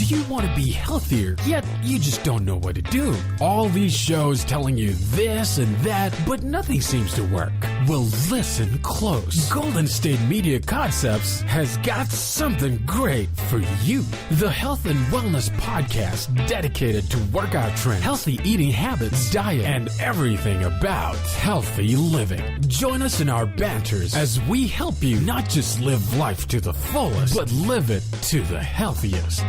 you want to be healthier, yet you just don't know what to do. All these shows telling you this and that, but nothing seems to work. Well, listen close. Golden State Media Concepts has got something great for you. The Health and Wellness Podcast dedicated to workout trends, healthy eating habits, diet, and everything about healthy living. Join us in our banters as we help you not just live life to the fullest, but live it to the healthiest.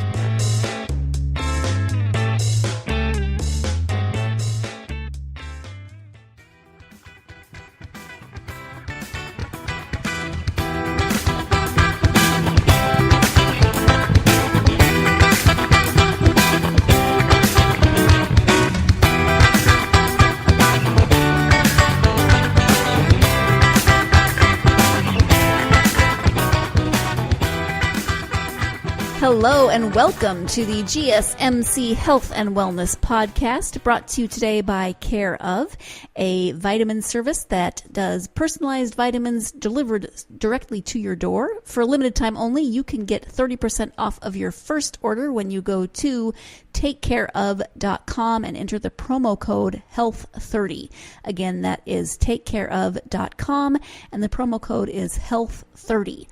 Hello and welcome to the GSMC Health and Wellness Podcast, brought to you today by Care Of, a vitamin service that does personalized vitamins delivered directly to your door. For a limited time only, you can get 30% off of your first order when you go to takecareof.com and enter the promo code HEALTH30. Again, that is takecareof.com and the promo code is HEALTH30.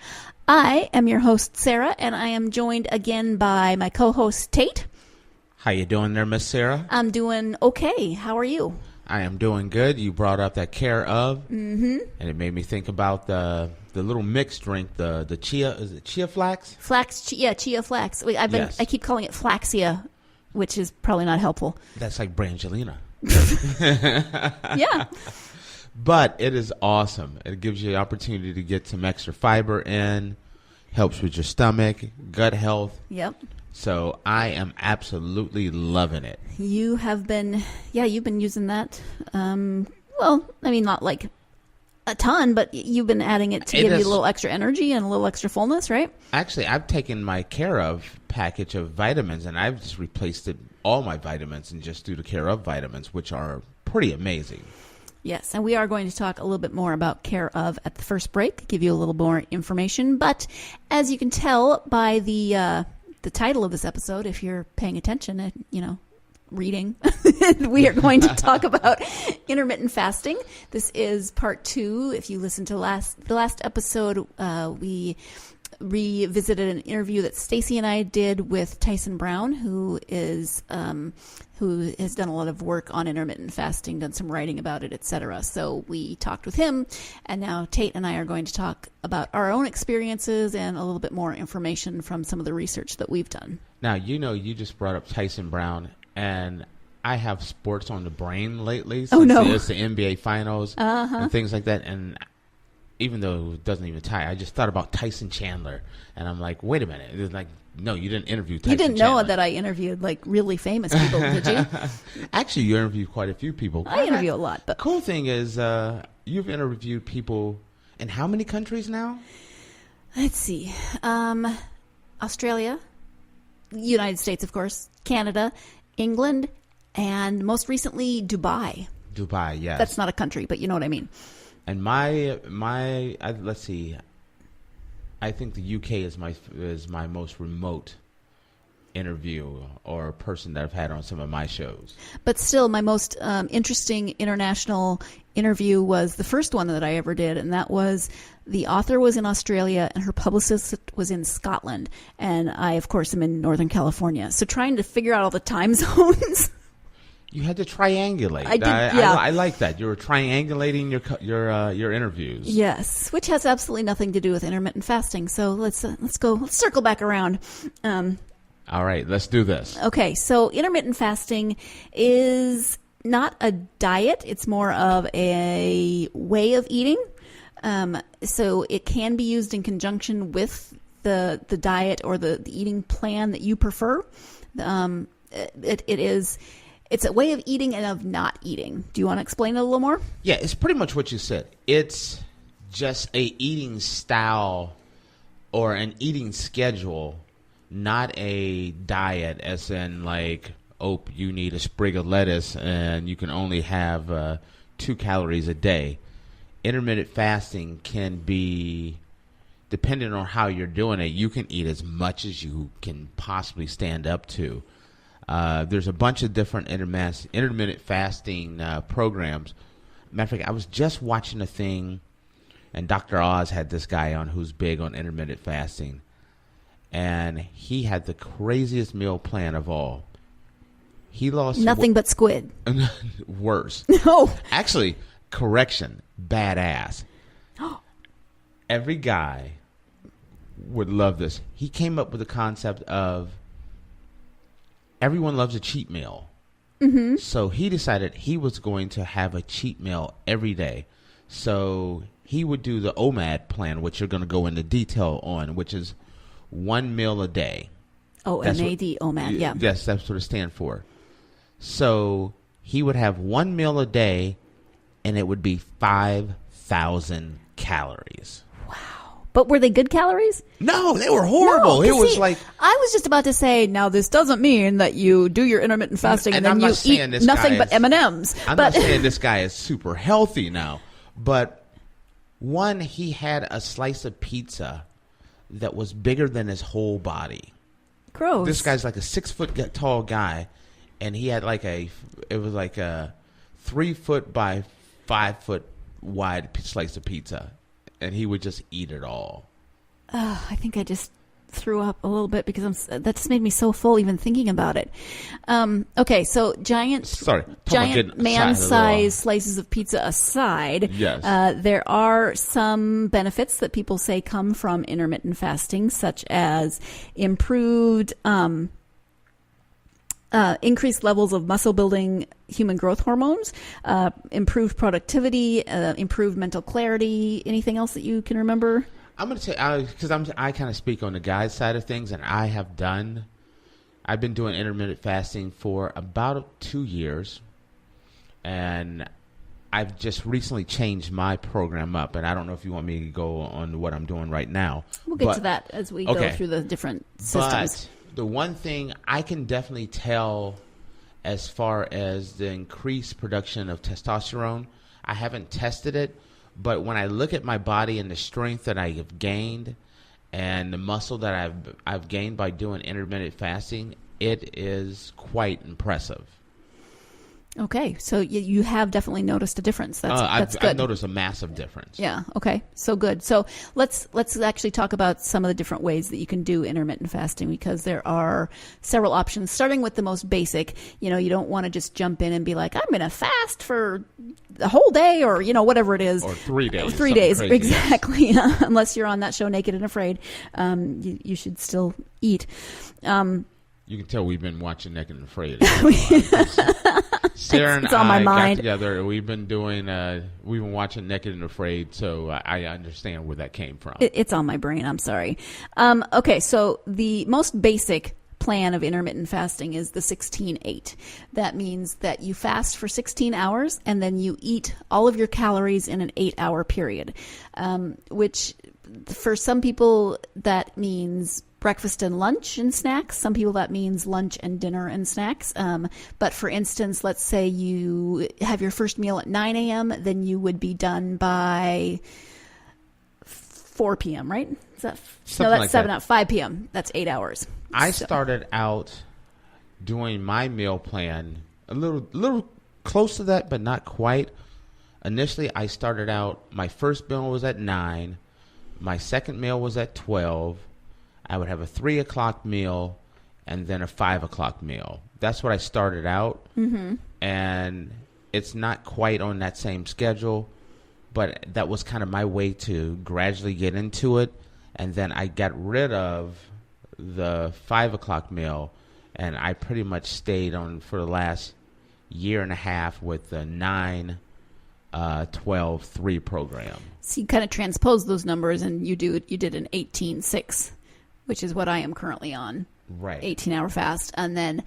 I am your host, Sarah, and I am joined again by my co-host, Tate. How you doing there, Miss Sarah? I'm doing okay. How are you? I am doing good. You brought up that Care Of, and it made me think about the little mixed drink, the chia. Is it chia flax? Chia flax. Yes. I keep calling it flaxia, which is probably not helpful. That's like Brangelina. Yeah. But it is awesome. It gives you the opportunity to get some extra fiber in, helps with your stomach, gut health. Yep. So I am absolutely loving it. You've been using that. Well, I mean, not like a ton, but you've been adding it to give you a little extra energy and a little extra fullness, right? Actually, I've taken my Care Of package of vitamins, and I've just replaced all my vitamins and just do the Care Of vitamins, which are pretty amazing. Yes, and we are going to talk a little bit more about Care Of at the first break, give you a little more information. But as you can tell by the title of this episode, if you're paying attention and, reading, we are going to talk about intermittent fasting. This is part 2. If you listen to the last episode, we revisited an interview that Stacy and I did with Tyson Brown, who has done a lot of work on intermittent fasting, done some writing about it, etc. So we talked with him, and now Tate and I are going to talk about our own experiences and a little bit more information from some of the research that we've done. Now, you just brought up Tyson Brown, and I have sports on the brain lately. It's the NBA Finals and things like that, and even though it doesn't even tie, I just thought about Tyson Chandler, and I'm like, wait a minute. It was like, no, you didn't interview Tyson Chandler. You didn't know that I interviewed, like, really famous people, did you? Actually, you interviewed quite a few people. I interview a lot. But cool thing is you've interviewed people in how many countries now? Let's see. Australia, United States, of course, Canada, England, and most recently, Dubai. Dubai, yes. That's not a country, but you know what I mean. And let's see. I think the UK is my most remote interview or person that I've had on some of my shows. But still, my most interesting international interview was the first one that I ever did, and that was the author was in Australia and her publicist was in Scotland, and I, of course, am in Northern California. So trying to figure out all the time zones. You had to triangulate. I did, yeah. I like that. You were triangulating your interviews. Yes, which has absolutely nothing to do with intermittent fasting. So let's circle back around. All right, let's do this. Okay, so intermittent fasting is not a diet. It's more of a way of eating. So it can be used in conjunction with the diet or the eating plan that you prefer. It's a way of eating and of not eating. Do you want to explain it a little more? Yeah, it's pretty much what you said. It's just a eating style or an eating schedule, not a diet as in like, oh, you need a sprig of lettuce and you can only have 2 calories a day. Intermittent fasting can be depending on how you're doing it, you can eat as much as you can possibly stand up to. There's a bunch of different intermittent fasting programs. Matter of fact, I was just watching a thing, and Dr. Oz had this guy on who's big on intermittent fasting, and he had the craziest meal plan of all. He lost nothing but squid. Worse. No. Actually, correction, badass. Every guy would love this. He came up with the concept of everyone loves a cheat meal. Mm-hmm. So he decided he was going to have a cheat meal every day. So he would do the OMAD plan, which you're going to go into detail on, which is 1 meal a day. OMAD, OMAD, yeah. Yes, that's what it stands for. So he would have 1 meal a day, and it would be 5,000 calories. Wow. But were they good calories? No, they were horrible. No, it was like... I was just about to say, now this doesn't mean that you do your intermittent fasting and then you eat nothing but M&Ms. I'm not saying this guy is super healthy now. But one, he had a slice of pizza that was bigger than his whole body. Gross. This guy's like a 6 foot tall guy, and he had it was like a 3 foot by 5 foot wide slice of pizza, and he would just eat it all. I think I just threw up a little bit because that just made me so full even thinking about it. Okay, so giant man-sized slices of pizza aside, yes. There are some benefits that people say come from intermittent fasting, such as improved increased levels of muscle-building human growth hormones, improved productivity, improved mental clarity. Anything else that you can remember? I'm going to say, because I kind of speak on the guy's side of things, and I've been doing intermittent fasting for about 2 years, and I've just recently changed my program up, and I don't know if you want me to go on what I'm doing right now. We'll get to that as we go through the different systems. But the one thing I can definitely tell as far as the increased production of testosterone, I haven't tested it, but when I look at my body and the strength that I have gained and the muscle that I've gained by doing intermittent fasting, it is quite impressive. Okay, so you have definitely noticed a difference. That's good. I've noticed a massive difference. Yeah. Okay. So good. So let's actually talk about some of the different ways that you can do intermittent fasting, because there are several options. Starting with the most basic, you don't want to just jump in and be like, I'm going to fast for the whhole day, or whatever it is, or 3 days. 3 days, crazy, exactly. Yes. Unless you're on that show, Naked and Afraid, you should still eat. You can tell we've been watching Naked and Afraid. Sarah and I got together. We've been watching Naked and Afraid, so I understand where that came from. It's on my brain. I'm sorry. Okay, so the most basic plan of intermittent fasting is the 16-8. That means that you fast for 16 hours and then you eat all of your calories in an 8-hour period, which for some people that means breakfast and lunch and snacks. Some people that means lunch and dinner and snacks. But for instance, let's say you have your first meal at 9 a.m., then you would be done by 4 p.m., right? Is that, no, that's like 7 out, 5 p.m. That's 8 hours. I started out doing my meal plan a little close to that, but not quite. Initially, I started out, my first meal was at 9. My second meal was at 12. I would have a 3 o'clock meal and then a 5 o'clock meal. That's what I started out. Mm-hmm. And it's not quite on that same schedule, but that was kind of my way to gradually get into it. And then I got rid of the 5 o'clock meal, and I pretty much stayed on for the last year and a half with the 9, 12, 3 program. So you kind of transpose those numbers, and you did an 18-6. Which is what I am currently on. Right. 18-hour fast. And then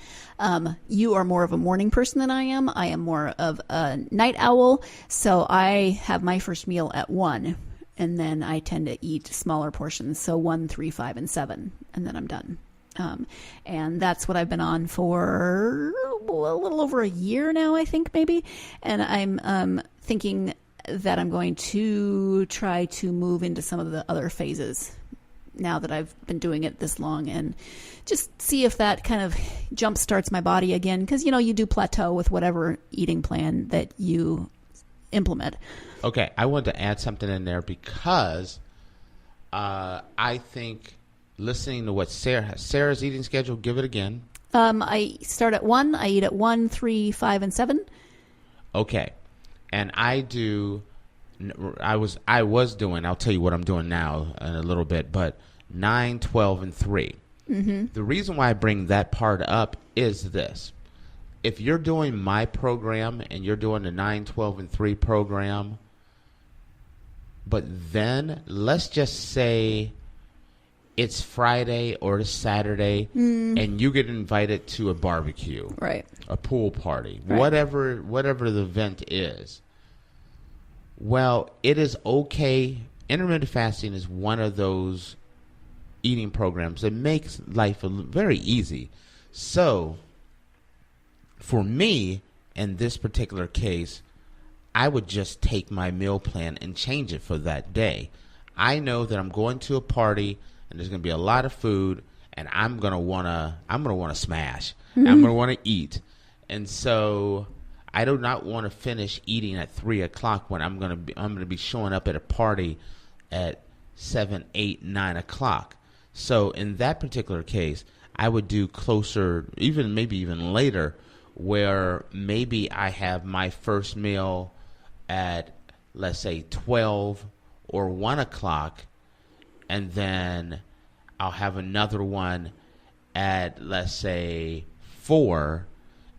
you are more of a morning person than I am. I am more of a night owl. So I have my first meal at 1. And then I tend to eat smaller portions. So 1, 3, 5, and 7. And then I'm done. And that's what I've been on for a little over a year now, I think, maybe. And I'm thinking that I'm going to try to move into some of the other phases now that I've been doing it this long, and just see if that kind of jump starts my body again. Because, you do plateau with whatever eating plan that you implement. Okay, I wanted to add something in there because I think listening to what Sarah's eating schedule, give it again. I start at 1. I eat at 1, 3, 5, and 7. Okay. And I was doing, I'll tell you what I'm doing now in a little bit, but 9, 12, and 3. Mm-hmm. The reason why I bring that part up is this. If you're doing my program and you're doing the 9, 12, and 3 program, but then let's just say it's Friday or it's Saturday and you get invited to a barbecue, right? A pool party, right. whatever the event is. Well, it is okay. Intermittent fasting is one of those eating programs that makes life very easy. So for me, in this particular case, I would just take my meal plan and change it for that day. I know that I'm going to a party and there's going to be a lot of food, and I'm going to want to smash. Mm-hmm. I'm going to want to eat. And so I do not want to finish eating at 3:00 when I'm going to be showing up at a party at 7, 8, 9 o'clock. So in that particular case, I would do closer, maybe even later, where maybe I have my first meal at, let's say, 12 or 1 o'clock, and then I'll have another one at, let's say, 4,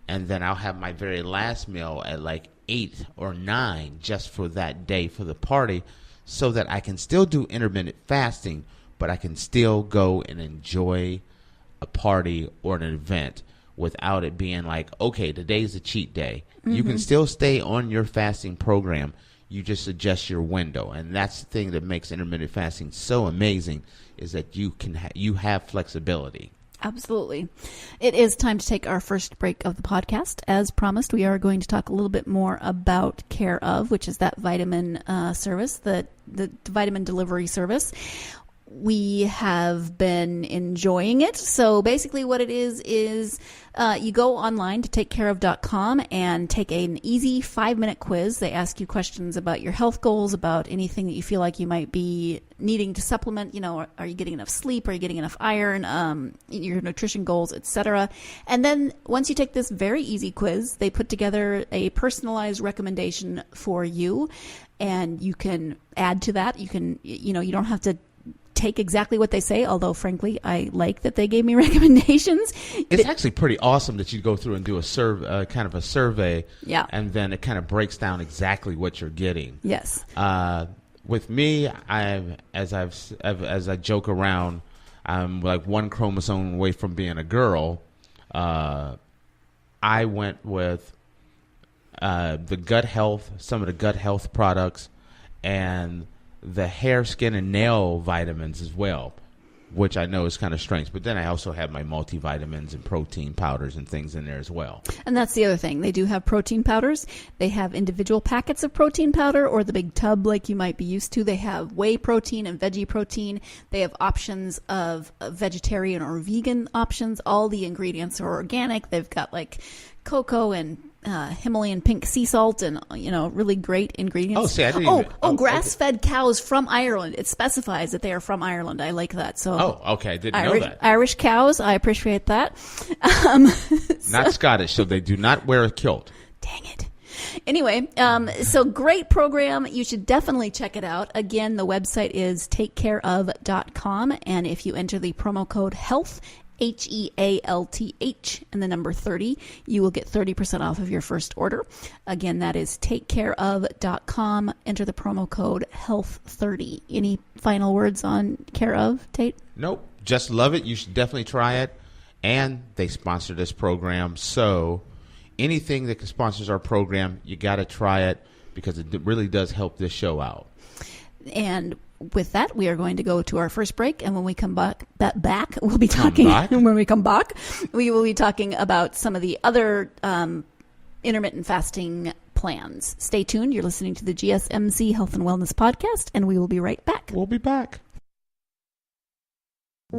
and then I'll have my very last meal at like 8 or 9 just for that day for the party, so that I can still do intermittent fasting, but I can still go and enjoy a party or an event without it being like, okay, today's a cheat day. Mm-hmm. You can still stay on your fasting program. You just adjust your window. And that's the thing that makes intermittent fasting so amazing, is that you have flexibility. Absolutely. It is time to take our first break of the podcast. As promised, we are going to talk a little bit more about Care Of, which is that vitamin service, the vitamin delivery service. We have been enjoying it. So basically what it is you go online to takecareof.com and take an easy 5-minute quiz. They ask you questions about your health goals, about anything that you feel like you might be needing to supplement. Are you getting enough sleep? Are you getting enough iron? Your nutrition goals, etc. And then once you take this very easy quiz, they put together a personalized recommendation for you, and you can add to that. You can, you don't have to take exactly what they say, although frankly I like that they gave me recommendations. It's actually pretty awesome that you go through and do a survey, yeah, and then it kind of breaks down exactly what you're getting. Yes. With me, as I joke around, I'm like one chromosome away from being a girl. I went with the gut health, some of the gut health products, and the hair, skin, and nail vitamins as well, which I know is kind of strange. But then I also have my multivitamins and protein powders and things in there as well. And that's the other thing. They do have protein powders. They have individual packets of protein powder, or the big tub like you might be used to. They have whey protein and veggie protein. They have options of vegetarian or vegan options. All the ingredients are organic. They've got like cocoa and Himalayan pink sea salt and, really great ingredients. Oh, see, I didn't even... grass-fed cows from Ireland. It specifies that they are from Ireland. I like that. So. Oh, okay. I didn't know that. Irish cows. I appreciate that. Not Scottish, so they do not wear a kilt. Dang it. Anyway, so great program. You should definitely check it out. Again, the website is takecareof.com. And if you enter the promo code HEALTH, HEALTH, and the number 30, you will get 30% off of your first order. Again, that is takecareof.com. Enter the promo code HEALTH30. Any final words on Care Of, Tate? Nope. Just love it. You should definitely try it. And they sponsor this program. So anything that sponsors our program, you got to try it, because it really does help this show out. And with that, we are going to go to our first break, and when we come back, we'll be talking. When we come back, we will be talking about some of the other intermittent fasting plans. Stay tuned. You're listening to the GSMC Health and Wellness Podcast, and we will be right back. We'll be back.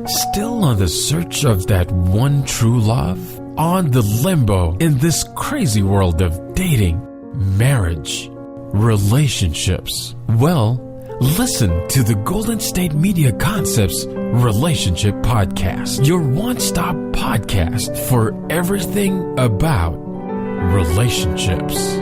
Still on the search of that one true love? On the limbo in this crazy world of dating, marriage, relationships? Well, listen to the Golden State Media Concepts Relationship Podcast, your one-stop podcast for everything about relationships.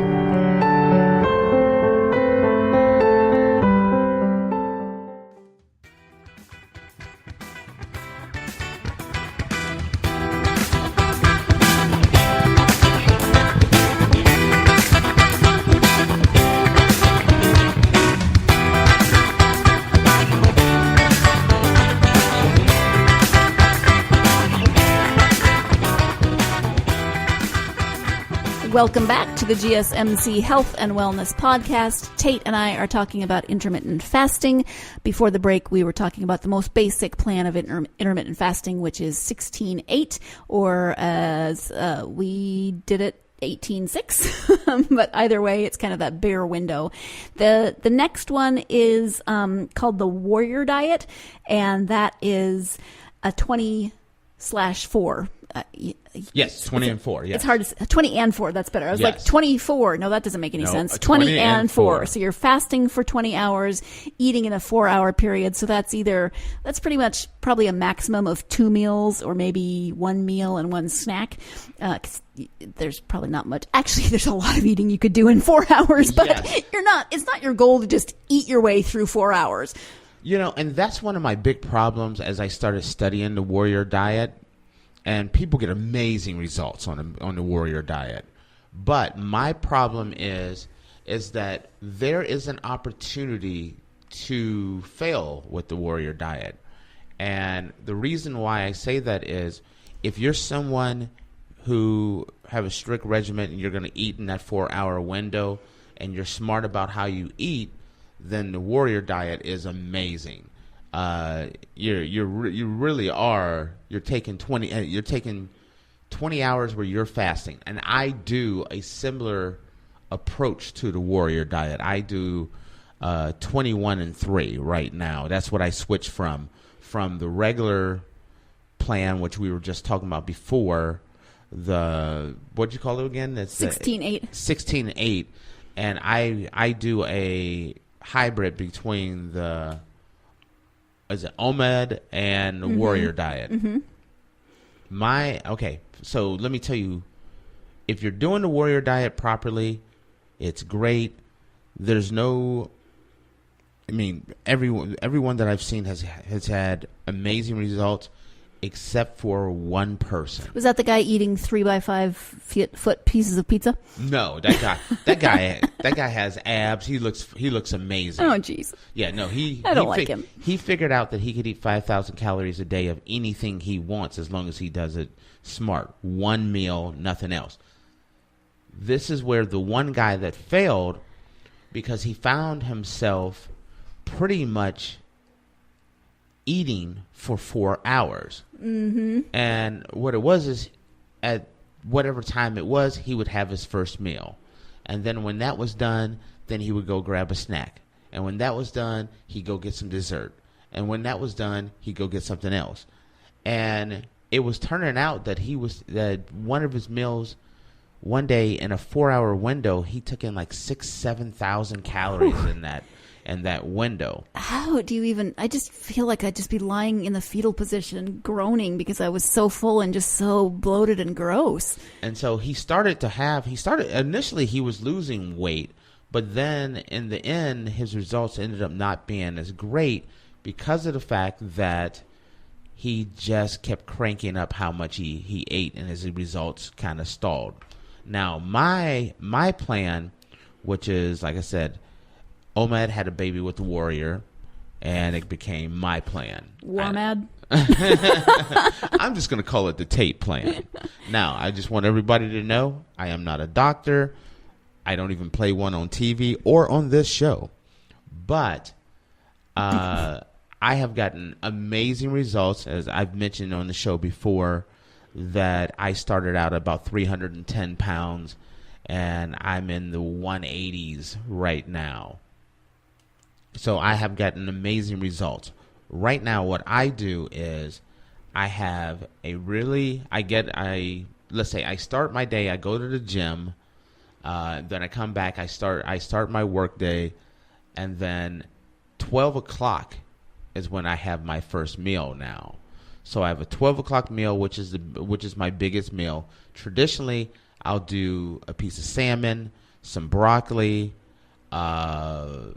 Welcome back to the GSMC Health and Wellness Podcast. Tate and I are talking about intermittent fasting. Before the break, we were talking about the most basic plan of intermittent fasting, which is 16-8, or as we did it, 18-6. But either way, it's kind of that bare window. The next one is called the Warrior Diet, and that is a 20/4. Yes, 20 and 4. Yes. It's hard to say. 20 and 4, that's better. I was yes. like 24. No, that doesn't make any sense. 20 and 4. So you're fasting for 20 hours, eating in a 4-hour period. So that's pretty much probably a maximum of 2 meals or maybe 1 meal and 1 snack. 'Cause there's probably not much. Actually, there's a lot of eating you could do in 4 hours, but yes. It's not your goal to just eat your way through 4 hours. And that's one of my big problems as I started studying the Warrior Diet. And people get amazing results on the Warrior Diet. But my problem is that there is an opportunity to fail with the Warrior Diet. And the reason why I say that is if you're someone who have a strict regimen and you're going to eat in that 4-hour window and you're smart about how you eat, then the Warrior Diet is amazing. You really are. You're taking 20 hours where you're fasting, and I do a similar approach to the Warrior Diet. I do 21 and 3 right now. That's what I switched from the regular plan, which we were just talking about before. What'd you call it again? That's 16-8. 16-8, and I do a hybrid between the OMAD and the Warrior Diet. Mm-hmm. So let me tell you, if you're doing the Warrior Diet properly, it's great. Everyone that I've seen has had amazing results, except for one person. Was that the guy eating 3x5 foot pieces of pizza? No, that guy has abs. He looks amazing. Oh, jeez. Yeah, no, I don't like him. He figured out that he could eat 5,000 calories a day of anything he wants as long as he does it smart. 1 meal, nothing else. This is where the one guy that failed, because he found himself pretty much eating for 4 hours. Mm-hmm. And what it was is at whatever time it was, he would have his first meal. And then when that was done, then he would go grab a snack. And when that was done, he'd go get some dessert. And when that was done, he'd go get something else. And it was turning out that one of his meals one day in a 4-hour window, he took in like 7,000 calories in that window. How do you even? I just feel like I'd just be lying in the fetal position, groaning because I was so full and just so bloated and gross. And so initially he was losing weight, but then in the end, his results ended up not being as great because of the fact that he just kept cranking up how much he ate, and his results kind of stalled. Now, my plan, which is, like I said, OMAD had a baby with the Warrior, and it became my plan. Warmad? I'm just going to call it the Tate plan. Now, I just want everybody to know I am not a doctor. I don't even play one on TV or on this show. But I have gotten amazing results, as I've mentioned on the show before, that I started out about 310 pounds, and I'm in the 180s right now. So I have gotten amazing results. Right now, what I do is I have let's say I start my day, I go to the gym, then I come back, I start my work day, and then 12 o'clock is when I have my first meal now. So I have a 12 o'clock meal, which is my biggest meal. Traditionally, I'll do a piece of salmon, some broccoli, a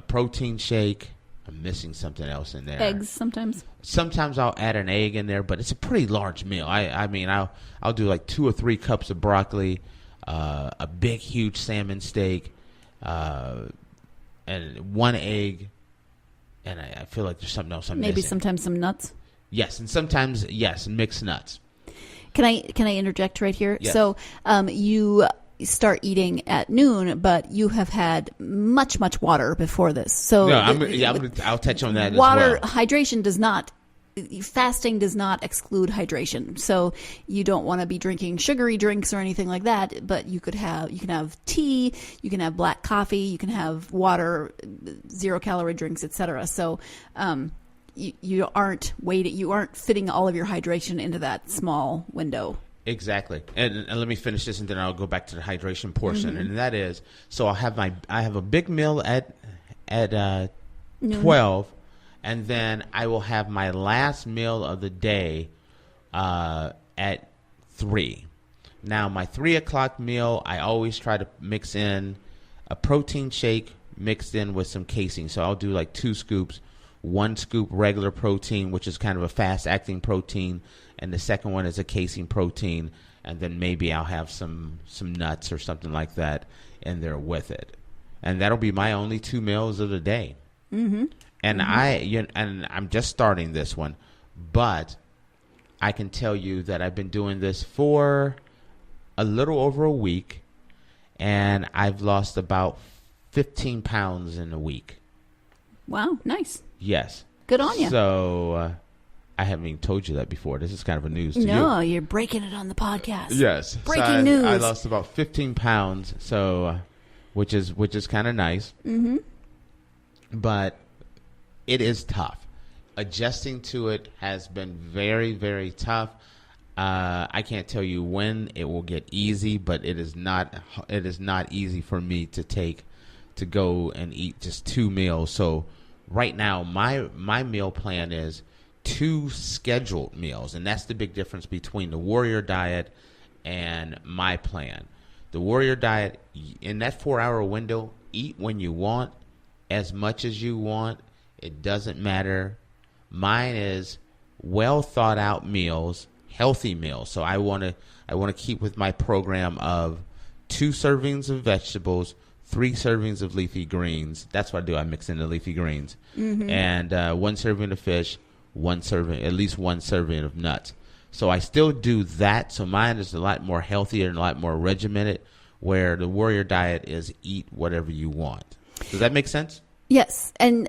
protein shake. I'm missing something else in there. Eggs sometimes. Sometimes I'll add an egg in there, but it's a pretty large meal. I mean, I'll do like 2 or 3 cups of broccoli, a big, huge salmon steak, and 1 egg, and I feel like there's something else I'm missing. Maybe sometimes some nuts. Yes, and sometimes mixed nuts. Can I interject right here? Yes. So you start eating at noon, but you have had much water before this. So no, I'll touch on that water, as well. Hydration fasting does not exclude hydration. So you don't want to be drinking sugary drinks or anything like that, but you can have tea, you can have black coffee, you can have water, 0-calorie drinks, etc. So you aren't fitting all of your hydration into that small window. Exactly. And let me finish this, and then I'll go back to the hydration portion. And that is, so I have a big meal at 12, and then I will have my last meal of the day at 3. Now, my 3 o'clock meal, I always try to mix in a protein shake mixed in with some casein. So I'll do like 2 scoops, 1 scoop regular protein, which is kind of a fast-acting protein, and the second one is a casein protein, and then maybe I'll have some nuts or something like that in there with it. And that'll be my only 2 meals of the day. Mm-hmm. And and I'm just starting this one, but I can tell you that I've been doing this for a little over a week, and I've lost about 15 pounds in a week. Wow, nice. Yes. Good on you. So I haven't even told you that before. This is kind of a news to you. No, you're breaking it on the podcast. Yes. Breaking news. I lost about 15 pounds, so which is kind of nice. Mm-hmm. But it is tough. Adjusting to it has been very, very tough. I can't tell you when it will get easy, but it is not easy for me to go and eat just 2 meals. So right now, my meal plan is 2 scheduled meals, and that's the big difference between the Warrior Diet and my plan. The Warrior Diet, in that 4-hour window, eat when you want, as much as you want. It doesn't matter. Mine is well thought out meals, healthy meals. So I want to keep with my program of 2 servings of vegetables, 3 servings of leafy greens. That's what I do. I mix in the leafy greens. Mm-hmm. And 1 serving of fish, at least 1 serving of nuts. So I still do that. So mine is a lot more healthier and a lot more regimented, where the Warrior Diet is eat whatever you want. Does that make sense? Yes. And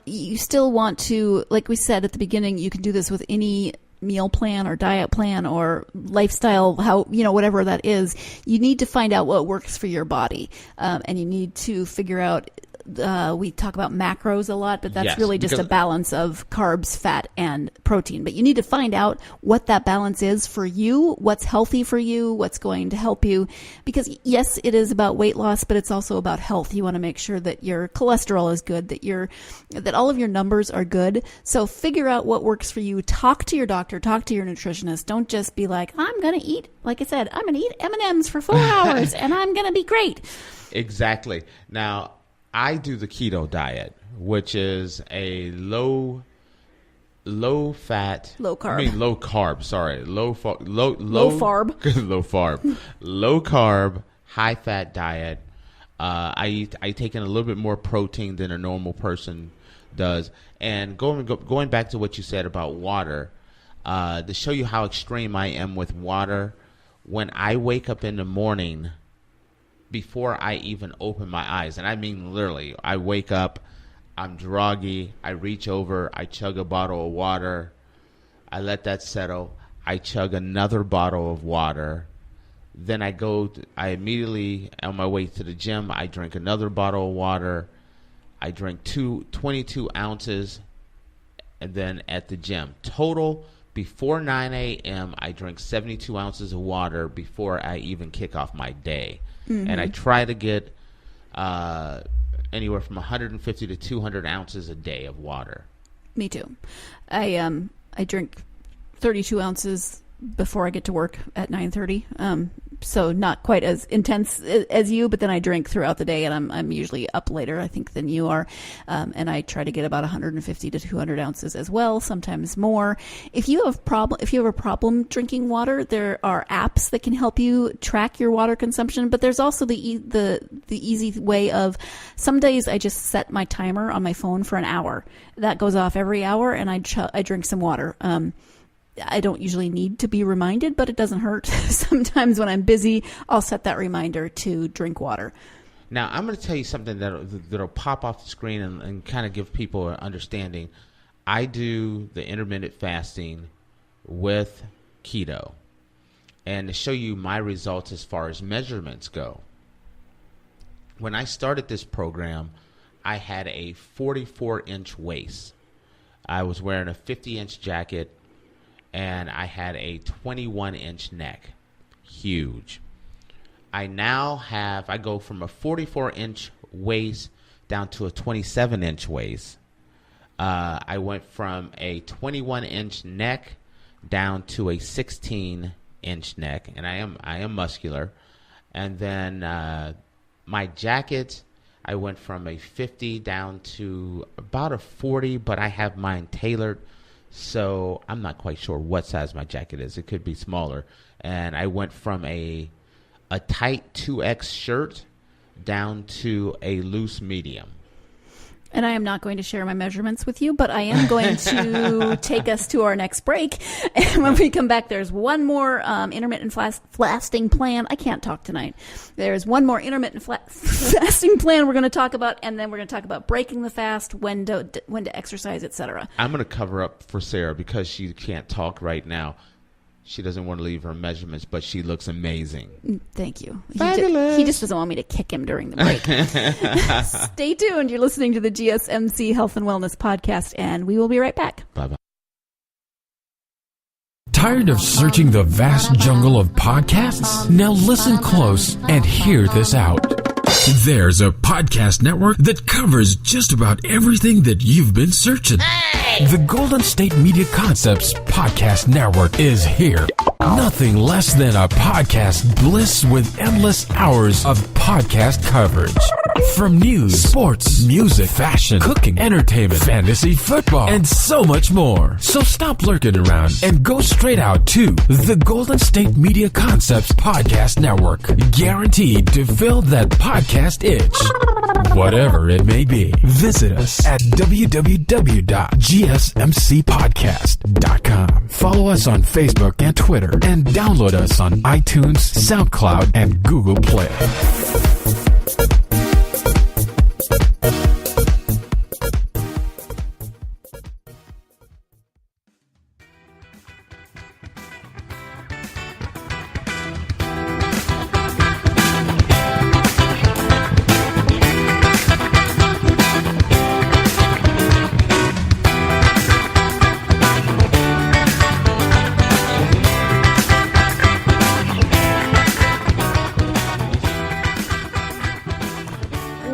you still want to, like we said at the beginning, you can do this with any meal plan or diet plan or lifestyle, whatever that is. You need to find out what works for your body. And you need to figure out, we talk about macros a lot, but that's really just a balance of carbs, fat, and protein. But you need to find out what that balance is for you, what's healthy for you, what's going to help you. Because yes, it is about weight loss, but it's also about health. You want to make sure that your cholesterol is good, that all of your numbers are good. So figure out what works for you. Talk to your doctor, talk to your nutritionist. Don't just be like, I'm going to eat, like I said, I'm going to eat M&Ms for 4 hours and I'm going to be great. Exactly. Now, I do the keto diet, which is a low fat, low carb, low carb, high fat diet. I take in a little bit more protein than a normal person does. And going back to what you said about water, to show you how extreme I am with water, when I wake up in the morning, before I even open my eyes, and I mean literally, I wake up, I'm groggy, I reach over, I chug a bottle of water, I let that settle, I chug another bottle of water, Then I immediately, on my way to the gym, I drink another bottle of water. I drink 22 ounces, and then at the gym. Total, before 9 a.m., I drink 72 ounces of water before I even kick off my day. Mm-hmm. And I try to get anywhere from 150 to 200 ounces a day of water. Me too. I drink 32 ounces before I get to work at 9:30. So not quite as intense as you, but then I drink throughout the day, and I'm usually up later, I think, than you are. And I try to get about 150 to 200 ounces as well, sometimes more. If you have a problem drinking water, there are apps that can help you track your water consumption. But there's also the easy way of, some days I just set my timer on my phone for an hour. That goes off every hour, and I drink some water. I don't usually need to be reminded, but it doesn't hurt. Sometimes when I'm busy, I'll set that reminder to drink water. Now, I'm going to tell you something that'll pop off the screen and kind of give people an understanding. I do the intermittent fasting with keto. And to show you my results as far as measurements go, when I started this program, I had a 44-inch waist. I was wearing a 50-inch jacket, and I had a 21-inch neck. Huge. I go from a 44-inch waist down to a 27-inch waist. I went from a 21-inch neck down to a 16-inch neck, and I am muscular. And then my jacket, I went from a 50 down to about a 40, but I have mine tailored. So I'm not quite sure what size my jacket is. It could be smaller. And I went from a tight 2X shirt down to a loose medium. And I am not going to share my measurements with you, but I am going to take us to our next break. And when we come back, there's one more intermittent fasting plan. I can't talk tonight. There's one more intermittent fasting plan we're going to talk about, and then we're going to talk about breaking the fast, when to exercise, etc. I'm going to cover up for Sarah because she can't talk right now. She doesn't want to leave her measurements, but she looks amazing. Thank you. Fabulous. He just doesn't want me to kick him during the break. Stay tuned. You're listening to the GSMC Health and Wellness Podcast, and we will be right back. Bye-bye. Tired of searching the vast jungle of podcasts? Now listen close and hear this out. There's a podcast network that covers just about everything that you've been searching. Hey! The Golden State Media Concepts Podcast Network is here. Nothing less than a podcast bliss with endless hours of podcast coverage. From news, sports, music, fashion, cooking, entertainment, fantasy, football, and so much more. So stop lurking around and go straight out to the Golden State Media Concepts Podcast Network. Guaranteed to fill that podcast itch. Whatever it may be. Visit us at www.gsmcpodcast.com. Follow us on Facebook and Twitter, and download us on iTunes, SoundCloud, and Google Play.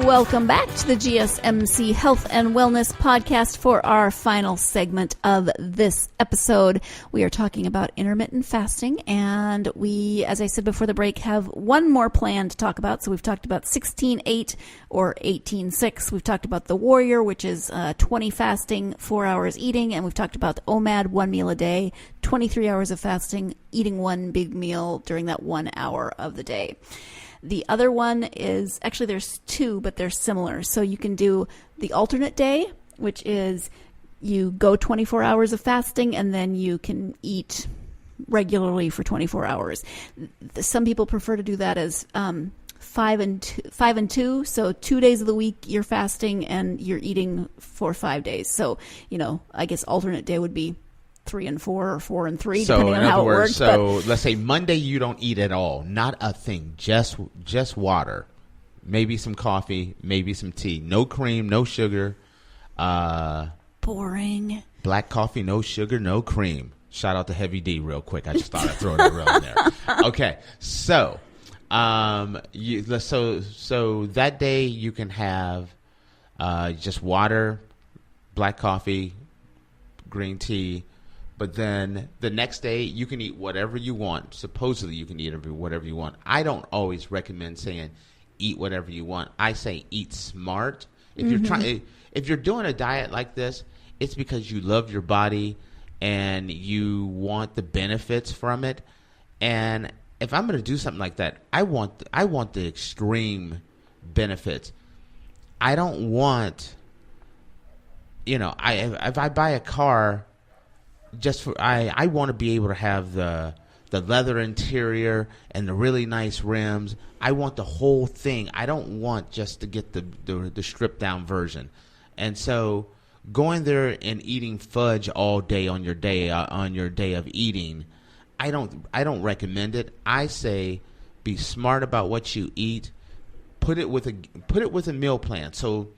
Welcome back to the GSMC Health and Wellness Podcast for our final segment of this episode. We are talking about intermittent fasting, and we, as I said before the break, have one more plan to talk about. So we've talked about 16-8 or 18-6. We've talked about the Warrior, which is 20 fasting, 4 hours eating, and we've talked about the OMAD, 1 meal a day, 23 hours of fasting, eating one big meal during that 1 hour of the day. The other one is, actually there's two, but they're similar. So you can do the alternate day, which is you go 24 hours of fasting and then you can eat regularly for 24 hours. Some people prefer to do that as 5 and 2. So 2 days of the week you're fasting and you're eating for 5 days. So, I guess alternate day would be 3 and 4 or 4 and 3, depending on how it works. So let's say Monday you don't eat at all, not a thing, just water, maybe some coffee, maybe some tea, no cream, no sugar. Boring. Black coffee, no sugar, no cream. Shout out to Heavy D real quick. I just thought I'd throw that real in there. Okay, so so that day you can have just water, black coffee, green tea, but then the next day you can eat whatever you want. Supposedly you can eat whatever you want. I don't always recommend saying eat whatever you want. I say eat smart. If you're doing a diet like this, it's because you love your body and you want the benefits from it. And if I'm going to do something like that, I want the extreme benefits. I don't want, if I buy a car, I want to be able to have the leather interior and the really nice rims. I want the whole thing. I don't want just to get the stripped down version. And so going there and eating fudge all day on your day of eating, I don't recommend it. I say be smart about what you eat. Put it with a meal plan. So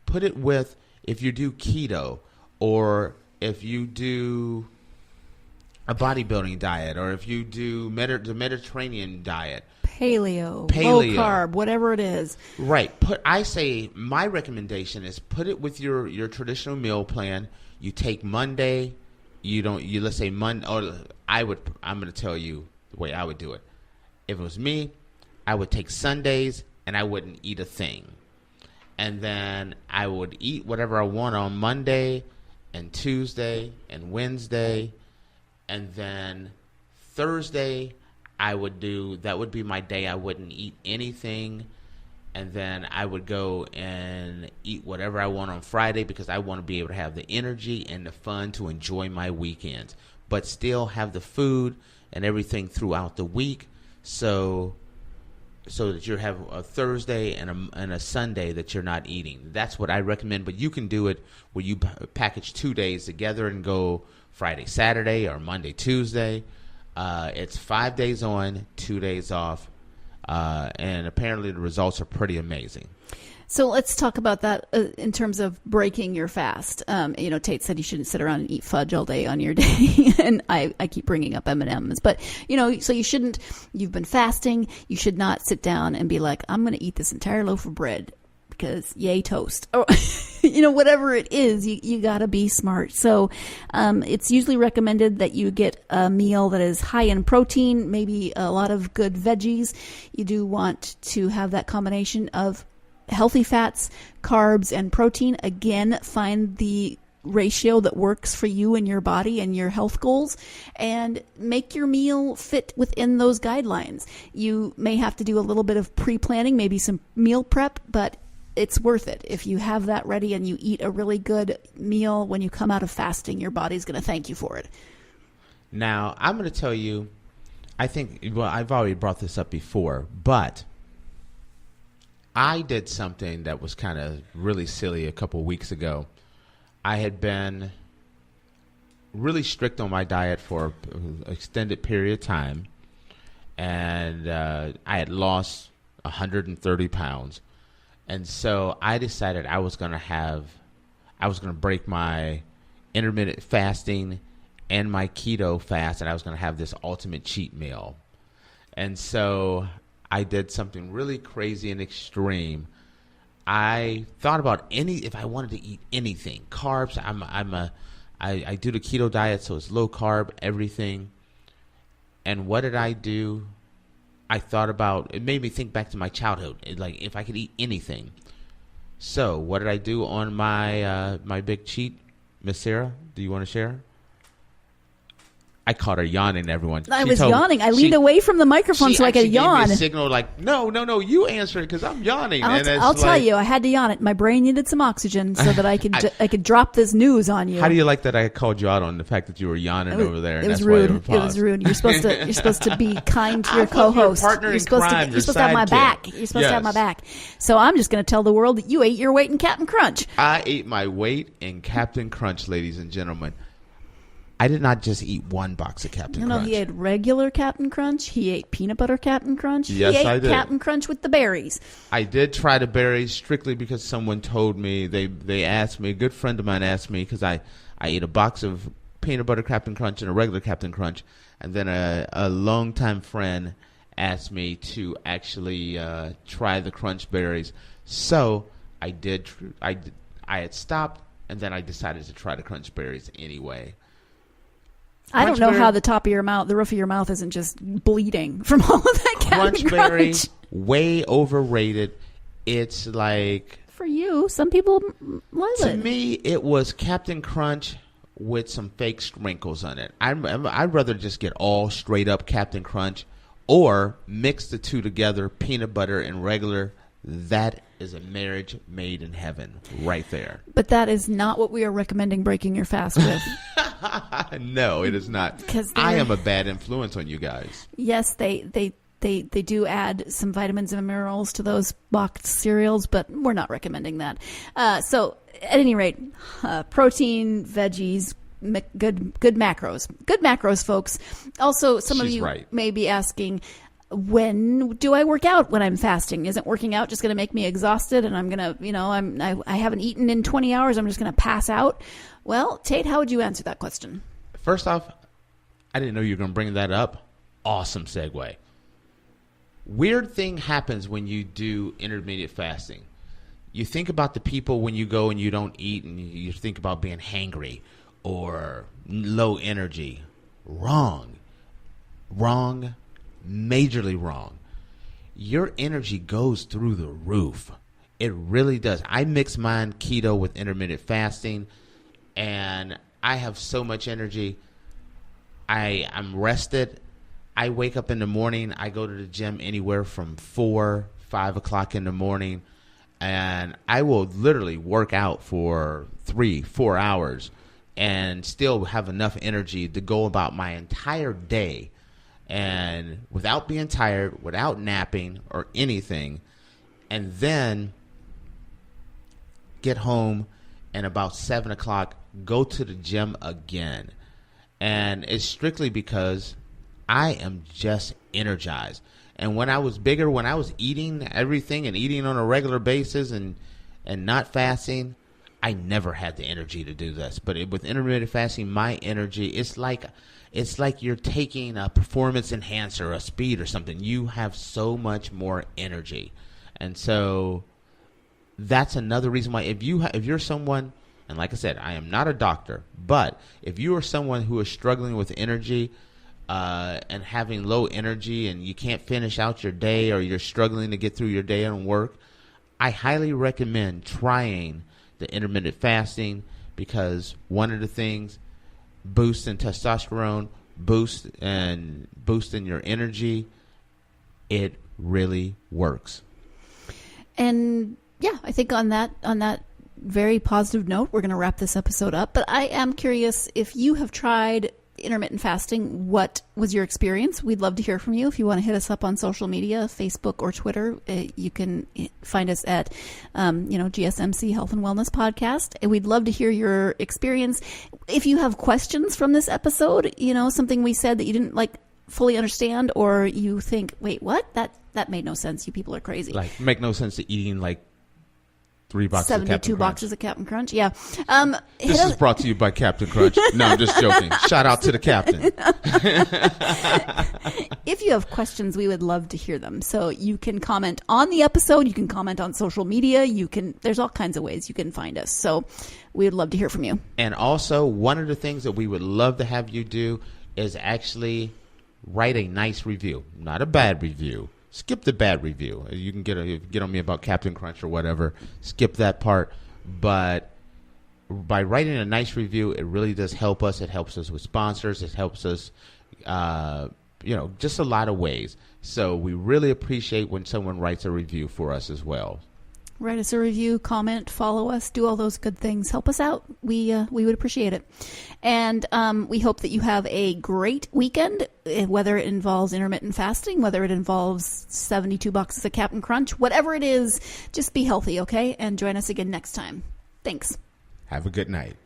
put it with, if you do keto, or if you do a bodybuilding diet, or if you do the Mediterranean diet, paleo, low carb, whatever it is. Right. I say my recommendation is put it with your traditional meal plan. You take Monday. Let's say Monday. Or I'm going to tell you the way I would do it. If it was me, I would take Sundays and I wouldn't eat a thing, and then I would eat whatever I want on Monday and Tuesday and Wednesday, and then Thursday that would be my day I wouldn't eat anything, and then I would go and eat whatever I want on Friday, because I want to be able to have the energy and the fun to enjoy my weekends, but still have the food and everything throughout the week, so that you have a Thursday and a Sunday that you're not eating. That's what I recommend, but you can do it where you package 2 days together and go Friday, Saturday, or Monday, Tuesday. It's 5 days on, 2 days off, and apparently the results are pretty amazing. So let's talk about that in terms of breaking your fast. Tate said you shouldn't sit around and eat fudge all day on your day, and I keep bringing up M&Ms. But, so you shouldn't, you've been fasting, you should not sit down and be like, I'm going to eat this entire loaf of bread because yay toast. Or, whatever it is, you got to be smart. So it's usually recommended that you get a meal that is high in protein, maybe a lot of good veggies. You do want to have that combination of healthy fats, carbs, and protein. Again, find the ratio that works for you and your body and your health goals, and make your meal fit within those guidelines. You may have to do a little bit of pre-planning, maybe some meal prep, but it's worth it. If you have that ready and you eat a really good meal when you come out of fasting, your body's going to thank you for it. Now, I'm going to tell you, I've already brought this up before, but I did something that was kind of really silly a couple of weeks ago. I had been really strict on my diet for an extended period of time, and I had lost 130 pounds. And so I decided I was going to break my intermittent fasting and my keto fast, and I was going to have this ultimate cheat meal. And so I did something really crazy and extreme. I thought about if I wanted to eat anything, carbs. I do the keto diet, so it's low carb, everything. And what did I do? I thought about, it made me think back to my childhood, like if I could eat anything. So what did I do on my my big cheat, Miss Sarah? Do you want to share? I caught her yawning, everyone. I was yawning. I leaned away from the microphone so I could yawn. Gave me a signal like, no, you answer it because I'm yawning. I'll tell you, I had to yawn it. My brain needed some oxygen so that I could drop this news on you. Have do you like that I called you out on the fact that you were yawning over there? It was rude. It was rude. You're supposed to be kind to your co-host. You're supposed to have my back. You're supposed to have my back. So I'm just going to tell the world that you ate your weight in Captain Crunch. I ate my weight in Captain Crunch, ladies and gentlemen. I did not just eat one box of Captain Crunch. He ate regular Captain Crunch. He ate peanut butter Captain Crunch. Yes, he ate I did. Captain Crunch with the berries. I did try the berries strictly because someone told me. They asked me, a good friend of mine asked me, because I ate a box of peanut butter Captain Crunch and a regular Captain Crunch, and then a longtime friend asked me to actually try the Crunch berries. So I did. I had stopped, and then I decided to try the Crunch berries anyway. I don't know how the top of your mouth, the roof of your mouth isn't just bleeding from all of that Captain Crunchberry, Crunch. way overrated. It's like... For you, some people love it. To me, it was Captain Crunch with some fake sprinkles on it. I'd rather just get all straight up Captain Crunch or mix the two together, peanut butter and regular. That is a marriage made in heaven right there. But that is not what we are recommending breaking your fast with. No, it is not. I am a bad influence on you guys. Yes, they do add some vitamins and minerals to those boxed cereals, but we're not recommending that. So at any rate, protein, veggies, good macros. Good macros, folks. Also, some of you may be asking, when do I work out when I'm fasting? Isn't working out just going to make me exhausted and I'm going to, I haven't eaten in 20 hours. I'm just going to pass out. Well, Tate, how would you answer that question? First off, I didn't know you were going to bring that up. Awesome segue. Weird thing happens when you do intermittent fasting. You think about the people when you go and you don't eat and you think about being hangry or low energy. Wrong. Majorly wrong. Your energy goes through the roof. It really does. I mix mine keto with intermittent fasting, and I have so much energy. I'm rested. I wake up in the morning. I go to the gym anywhere from 4, 5 o'clock in the morning, and I will literally work out for 3, 4 hours and still have enough energy to go about my entire day. And without being tired, without napping or anything, and then get home and about 7 o'clock go to the gym again. And it's strictly because I am just energized. And when I was bigger, when I was eating everything and eating on a regular basis and not fasting, I never had the energy to do this. But with intermittent fasting, my energy, it's like you're taking a performance enhancer, a speed or something. You have so much more energy. And so that's another reason why if you're someone, and like I said, I am not a doctor, but if you are someone who is struggling with energy and having low energy and you can't finish out your day or you're struggling to get through your day and work, I highly recommend trying the intermittent fasting, because one of the things, boosting testosterone, boosting your energy, it really works. And yeah, I think on that very positive note, we're going to wrap this episode up. But I am curious, if you have tried intermittent fasting, what was your experience? We'd love to hear from you. If you want to hit us up on social media, Facebook or Twitter, you can find us at GSMC Health and Wellness Podcast. And we'd love to hear your experience. If you have questions from this episode, something we said that you didn't fully understand, or you think, wait, what? That made no sense. You people are crazy. Make no sense to eating 3 boxes 72 boxes of Captain Crunch. Yeah. This is brought to you by Captain Crunch. No, I'm just joking. Shout out to the captain. If you have questions, we would love to hear them. So you can comment on the episode. You can comment on social media. There's all kinds of ways you can find us. So we would love to hear from you. And also, one of the things that we would love to have you do is actually write a nice review, not a bad review. Skip the bad review. You can get on me about Captain Crunch or whatever. Skip that part. But by writing a nice review, it really does help us. It helps us with sponsors. It helps us, just a lot of ways. So we really appreciate when someone writes a review for us as well. Write us a review, comment, follow us, do all those good things. Help us out. We would appreciate it. And we hope that you have a great weekend, whether it involves intermittent fasting, whether it involves 72 boxes of Captain Crunch, whatever it is, just be healthy, okay? And join us again next time. Thanks. Have a good night.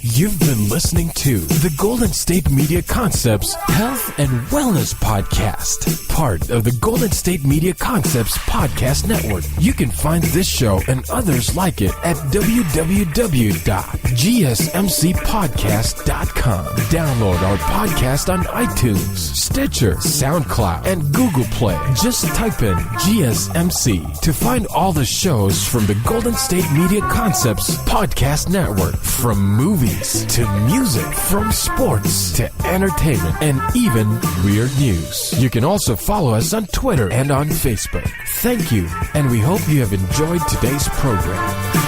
You've been listening to the Golden State Media Concepts Health and Wellness Podcast, part of the Golden State Media Concepts Podcast Network. You can find this show and others like it at www.gsmcpodcast.com. Download our podcast on iTunes, Stitcher, SoundCloud, and Google Play. Just type in GSMC to find all the shows from the Golden State Media Concepts Podcast Network. From movies to music, from sports to entertainment, and even weird news. You can also follow us on Twitter and on Facebook. Thank you, and we hope you have enjoyed today's program.